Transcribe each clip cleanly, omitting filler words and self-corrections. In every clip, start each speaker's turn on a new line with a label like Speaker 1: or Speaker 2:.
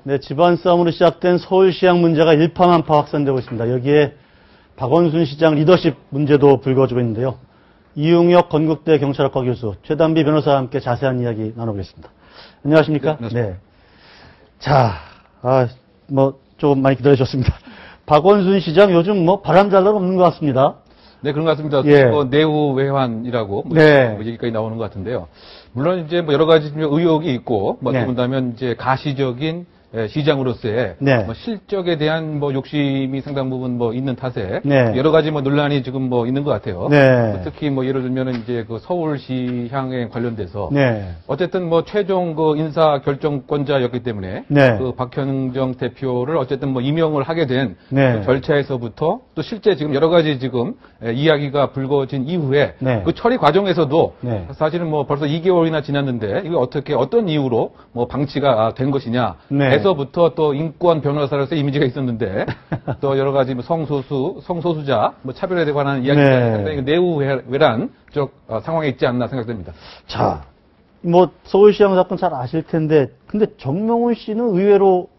Speaker 1: 네, 집안 싸움으로 시작된 서울시장 문제가 일파만파 확산되고 있습니다. 여기에 박원순 시장 리더십 문제도 불거지고 있는데요. 이용혁 건국대 경찰학과 교수, 최단비 변호사와 함께 자세한 이야기 나눠보겠습니다. 안녕하십니까?
Speaker 2: 네.
Speaker 1: 자, 좀 많이 기다려주셨습니다. 박원순 시장 요즘 바람 잘 날 없는 것 같습니다.
Speaker 2: 네, 그런 것 같습니다.
Speaker 1: 예.
Speaker 2: 내후 외환이라고
Speaker 1: 네.
Speaker 2: 얘기까지 나오는 것 같은데요. 물론 이제 여러 가지 의혹이 있고,
Speaker 1: 네.
Speaker 2: 본다면 이제 가시적인 시장으로서의
Speaker 1: 네.
Speaker 2: 실적에 대한 욕심이 상당 부분 있는 탓에
Speaker 1: 네.
Speaker 2: 여러 가지 논란이 지금 있는 것 같아요.
Speaker 1: 네.
Speaker 2: 특히 예를 들면은 이제 그 서울시향에 관련돼서
Speaker 1: 네.
Speaker 2: 어쨌든 최종 인사 결정권자였기 때문에
Speaker 1: 네.
Speaker 2: 그 박현정 대표를 어쨌든 임명을 하게 된
Speaker 1: 네.
Speaker 2: 그 절차에서부터 또 실제 지금 여러 가지 지금 이야기가 불거진 이후에
Speaker 1: 네.
Speaker 2: 그 처리 과정에서도
Speaker 1: 네.
Speaker 2: 사실은 벌써 2개월이나 지났는데 이거 어떤 이유로 방치가 된 것이냐
Speaker 1: 네.
Speaker 2: 에서부터 또 인권 변호사로서 이미지가 있었는데 또 여러 가지 성소수자 차별에 관한 이야기가
Speaker 1: 네.
Speaker 2: 상당히 내후외란 쪽 상황에 있지 않나 생각됩니다.
Speaker 1: 자, 서울시장 사건 잘 아실 텐데, 근데 정명훈 씨는 의외로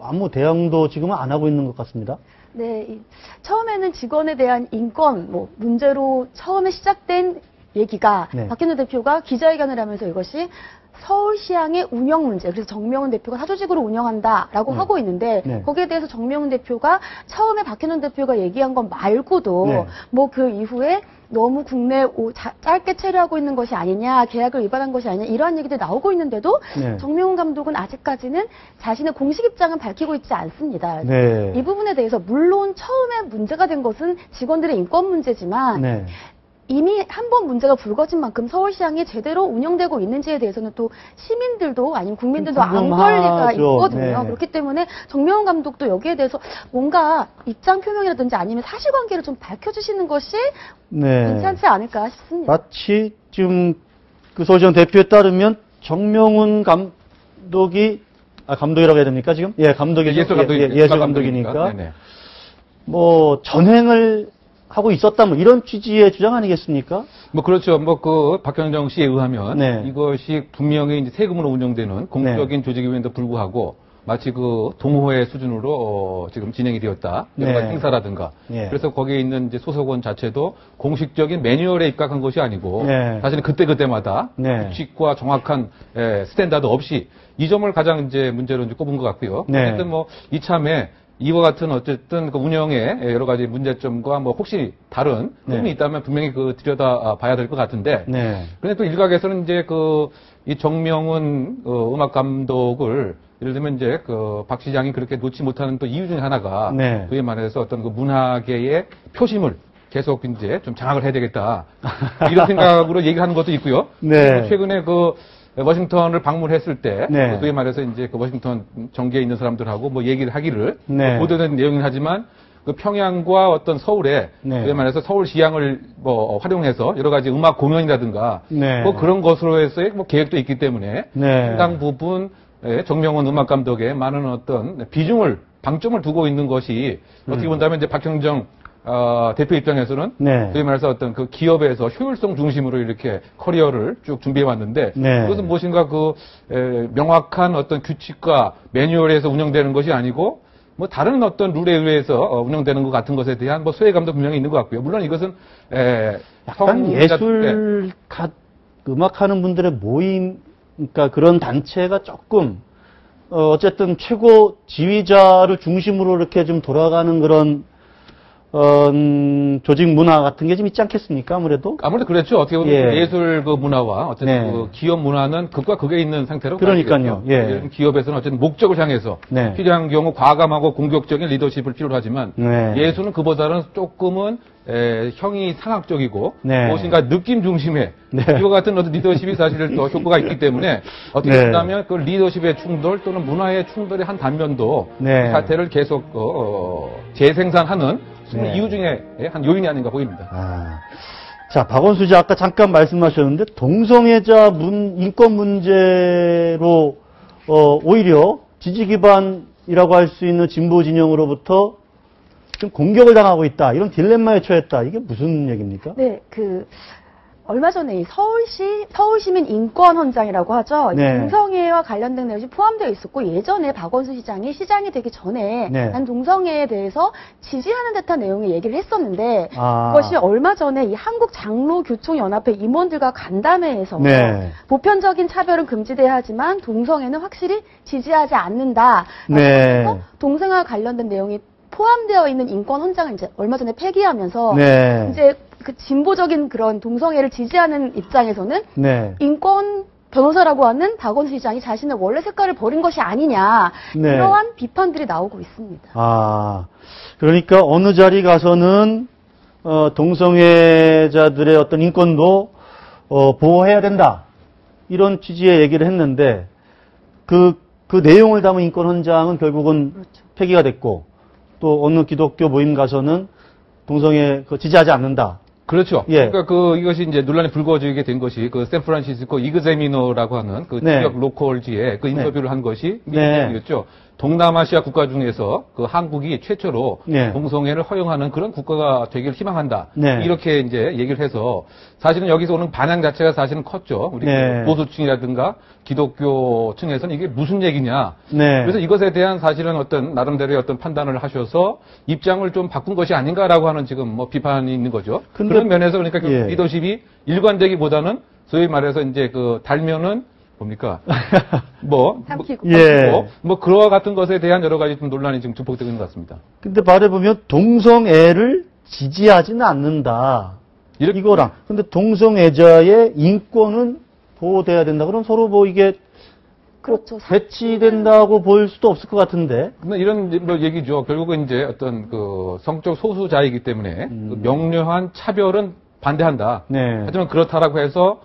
Speaker 1: 아무 대응도 지금은 안 하고 있는 것 같습니다.
Speaker 3: 네, 처음에는 직원에 대한 인권 문제로 처음에 시작된 얘기가
Speaker 1: 네.
Speaker 3: 박현정 대표가 기자회견을 하면서 이것이 서울시향의 운영 문제, 그래서 정명훈 대표가 사조직으로 운영한다라고 하고 있는데
Speaker 1: 네.
Speaker 3: 거기에 대해서 정명훈 대표가 처음에 박현정 대표가 얘기한 것 말고도
Speaker 1: 네.
Speaker 3: 그 이후에 너무 국내 짧게 체류하고 있는 것이 아니냐, 계약을 위반한 것이 아니냐 이러한 얘기들이 나오고 있는데도
Speaker 1: 네.
Speaker 3: 정명훈 감독은 아직까지는 자신의 공식 입장은 밝히고 있지 않습니다.
Speaker 1: 네.
Speaker 3: 이 부분에 대해서 물론 처음에 문제가 된 것은 직원들의 인권 문제지만
Speaker 1: 네.
Speaker 3: 이미 한 번 문제가 불거진 만큼 서울시향이 제대로 운영되고 있는지에 대해서는 또 시민들도 아니면 국민들도 안 권리가 있거든요.
Speaker 1: 네.
Speaker 3: 그렇기 때문에 정명훈 감독도 여기에 대해서 뭔가 입장 표명이라든지 아니면 사실관계를 좀 밝혀주시는 것이
Speaker 1: 네.
Speaker 3: 괜찮지 않을까 싶습니다.
Speaker 1: 마치 지금 그 서울시장 대표에 따르면 정명훈 감독이 감독이라고 해야 됩니까 지금? 예, 감독이죠. 예술 감독이니까.
Speaker 2: 네네.
Speaker 1: 전횡을 하고 있었다 이런 취지의 주장 아니겠습니까?
Speaker 2: 그렇죠. 박현정 씨에 의하면
Speaker 1: 네.
Speaker 2: 이것이 분명히 이제 세금으로 운영되는 공적인 조직임에도 불구하고 마치 동호회 수준으로 지금 진행이 되었다. 여러 가지
Speaker 1: 네.
Speaker 2: 행사라든가.
Speaker 1: 네.
Speaker 2: 그래서 거기에 있는 이제 소속원 자체도 공식적인 매뉴얼에 입각한 것이 아니고
Speaker 1: 네.
Speaker 2: 사실은 그때그때마다
Speaker 1: 네.
Speaker 2: 규칙과 정확한 스탠다드 없이 이 점을 가장 이제 문제로 이제 꼽은 것 같고요.
Speaker 1: 네.
Speaker 2: 어쨌든 이참에 이와 같은 어쨌든 문영의 여러 가지 문제점과 혹시 다른 부분이
Speaker 1: 네.
Speaker 2: 있다면 분명히 들여다 봐야 될 것 같은데.
Speaker 1: 네.
Speaker 2: 근데 또 일각에서는 이제 이 정명훈 음악 감독을 예를 들면 이제 박 시장이 그렇게 놓지 못하는 또 이유 중에 하나가
Speaker 1: 네.
Speaker 2: 그에 말해서 어떤 문화계의 표심을 계속 이제 좀 장악을 해야 되겠다. 이런 생각으로 얘기하는 것도 있고요.
Speaker 1: 네.
Speaker 2: 최근에 워싱턴을 방문했을 때,
Speaker 1: 네.
Speaker 2: 그에 말해서 이제 워싱턴 정계에 있는 사람들하고 얘기를 하기를,
Speaker 1: 네.
Speaker 2: 보도된 내용이긴 하지만, 평양과 어떤 서울에,
Speaker 1: 네.
Speaker 2: 그에 말해서 서울시향을 활용해서 여러 가지 음악 공연이라든가,
Speaker 1: 네.
Speaker 2: 그런 것으로 해서의 계획도 있기 때문에,
Speaker 1: 네.
Speaker 2: 상당 부분, 정명훈 음악 감독의 많은 어떤 방점을 두고 있는 것이, 어떻게 본다면 이제 박형정 대표 입장에서는
Speaker 1: 네.
Speaker 2: 소위 말해서 어떤 기업에서 효율성 중심으로 이렇게 커리어를 쭉 준비해 왔는데
Speaker 1: 네.
Speaker 2: 그것은 무엇인가 명확한 어떤 규칙과 매뉴얼에서 운영되는 것이 아니고 다른 어떤 룰에 의해서 운영되는 것 같은 것에 대한 소외감도 분명히 있는 것 같고요. 물론 이것은
Speaker 1: 약간 음악하는 분들의 모임, 그러니까 그런 단체가 조금 어쨌든 최고 지휘자를 중심으로 이렇게 좀 돌아가는 그런 조직 문화 같은 게 좀 있지 않겠습니까? 아무래도
Speaker 2: 그렇죠. 어떻게 보면 예술 문화와 어쨌든
Speaker 1: 네.
Speaker 2: 기업 문화는 극과 극에 있는 상태로
Speaker 1: 그러니까요. 예.
Speaker 2: 기업에서는 어쨌든 목적을 향해서
Speaker 1: 네.
Speaker 2: 필요한 경우 과감하고 공격적인 리더십을 필요로 하지만
Speaker 1: 네.
Speaker 2: 예술은 그보다는 조금은 형이 상학적이고
Speaker 1: 네.
Speaker 2: 무엇인가 느낌 중심의
Speaker 1: 네.
Speaker 2: 이와 같은 어떤 리더십이 사실 더 효과가 있기 때문에 어떻게
Speaker 1: 네.
Speaker 2: 본다면 그 리더십의 충돌 또는 문화의 충돌의 한 단면도
Speaker 1: 네.
Speaker 2: 그 사태를 계속 재생산하는
Speaker 1: 네.
Speaker 2: 이유 중에 한 요인이 아닌가 보입니다.
Speaker 1: 자, 박원순 씨 아까 잠깐 말씀하셨는데 동성애자 인권 문제로 오히려 지지 기반이라고 할 수 있는 진보 진영으로부터 좀 공격을 당하고 있다. 이런 딜레마에 처했다. 이게 무슨 얘기입니까?
Speaker 3: 네, 얼마 전에 이 서울시민 인권헌장이라고 하죠.
Speaker 1: 네.
Speaker 3: 동성애와 관련된 내용이 포함되어 있었고 예전에 박원순 시장이 시장이 되기 전에
Speaker 1: 네.
Speaker 3: 난 동성애에 대해서 지지하는 듯한 내용의 얘기를 했었는데
Speaker 1: 아.
Speaker 3: 그것이 얼마 전에 이 한국장로교총연합회 임원들과 간담회에서
Speaker 1: 네.
Speaker 3: 보편적인 차별은 금지돼야 하지만 동성애는 확실히 지지하지 않는다.
Speaker 1: 네.
Speaker 3: 그래서 동성애와 관련된 내용이 포함되어 있는 인권헌장을 이제 얼마 전에 폐기하면서
Speaker 1: 네.
Speaker 3: 이제 그 진보적인 그런 동성애를 지지하는 입장에서는
Speaker 1: 네.
Speaker 3: 인권 변호사라고 하는 박원순 시장이 자신의 원래 색깔을 버린 것이 아니냐
Speaker 1: 네.
Speaker 3: 이러한 비판들이 나오고 있습니다.
Speaker 1: 아, 그러니까 어느 자리 가서는 동성애자들의 어떤 인권도 보호해야 된다. 이런 취지의 얘기를 했는데 그 내용을 담은 인권헌장은 결국은
Speaker 3: 그렇죠.
Speaker 1: 폐기가 됐고 또 어느 기독교 모임 가서는 동성애 지지하지 않는다.
Speaker 2: 그렇죠.
Speaker 1: 예.
Speaker 2: 그러니까 이것이 이제 논란이 불거지게 된 것이 그 샌프란시스코 이그제미너라고 하는 그
Speaker 1: 네.
Speaker 2: 지역 로컬지에 그 인터뷰를 한 것이
Speaker 1: 네.
Speaker 2: 미국이었죠. 동남아시아 국가 중에서 그 한국이 최초로
Speaker 1: 네.
Speaker 2: 동성애를 허용하는 그런 국가가 되기를 희망한다.
Speaker 1: 네.
Speaker 2: 이렇게 이제 얘기를 해서 사실은 여기서 오는 반향 자체가 사실은 컸죠. 우리
Speaker 1: 네.
Speaker 2: 보수층이라든가 기독교층에서는 이게 무슨 얘기냐.
Speaker 1: 네.
Speaker 2: 그래서 이것에 대한 사실은 어떤 나름대로의 어떤 판단을 하셔서 입장을 좀 바꾼 것이 아닌가라고 하는 지금 뭐 비판이 있는 거죠.
Speaker 1: 근데-
Speaker 2: 그런 면에서 그러니까 그
Speaker 1: 예.
Speaker 2: 리더십이 일관되기보다는 소위 말해서 이제 그 달면은 뭡니까?
Speaker 3: 삼키고.
Speaker 1: 예.
Speaker 2: 뭐 그와 같은 것에 대한 여러 가지 좀 논란이 지금 증폭되고 있는 것 같습니다.
Speaker 1: 근데 말해보면 동성애를 지지하지는 않는다. 이거랑. 근데 동성애자의 인권은 보호돼야 된다. 그럼 서로 뭐 이게
Speaker 3: 그렇죠.
Speaker 1: 배치된다고 볼 수도 없을 것 같은데.
Speaker 2: 뭐 이런 뭐 얘기죠. 결국은 이제 어떤 그 성적 소수자이기 때문에 그 명료한 차별은 반대한다.
Speaker 1: 네.
Speaker 2: 하지만 그렇다라고 해서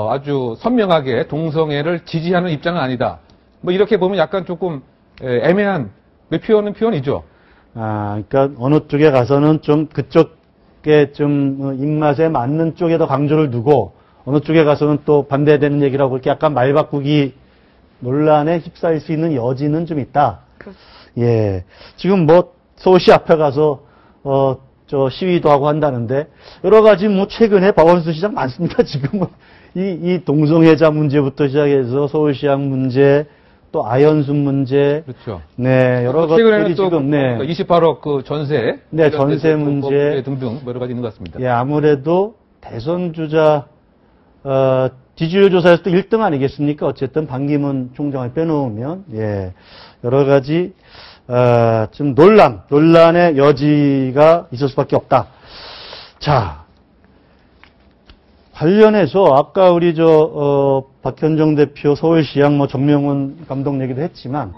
Speaker 2: 아주 선명하게 동성애를 지지하는 입장은 아니다. 뭐 이렇게 보면 약간 조금 애매한 표현이죠.
Speaker 1: 아, 그러니까 어느 쪽에 가서는 좀 그쪽에 좀 입맛에 맞는 쪽에 더 강조를 두고 어느 쪽에 가서는 또 반대되는 얘기라고 이렇게 약간 말 바꾸기 논란에 휩싸일 수 있는 여지는 좀 있다.
Speaker 3: 그렇죠.
Speaker 1: 예. 지금 뭐 서울시 앞에 가서 저 시위도 하고 한다는데 여러 가지 뭐 최근에 박원순 시장 많습니다. 지금은 이 동성애자 문제부터 시작해서 서울시장 문제 또 아현순 문제
Speaker 2: 그렇죠.
Speaker 1: 네 여러
Speaker 2: 최근에는
Speaker 1: 것들이
Speaker 2: 또
Speaker 1: 지금 네.
Speaker 2: 28억 그 전세,
Speaker 1: 네, 전세
Speaker 2: 그
Speaker 1: 문제
Speaker 2: 등등 여러 가지 있는 것 같습니다.
Speaker 1: 예, 아무래도 대선 주자 지지율 조사에서 또 1등 아니겠습니까? 어쨌든 반기문 총장을 빼놓으면 예 여러 가지 좀 논란의 여지가 있을 수밖에 없다. 자. 관련해서 아까 우리 박현정 대표 서울시장 정명훈 감독 얘기도 했지만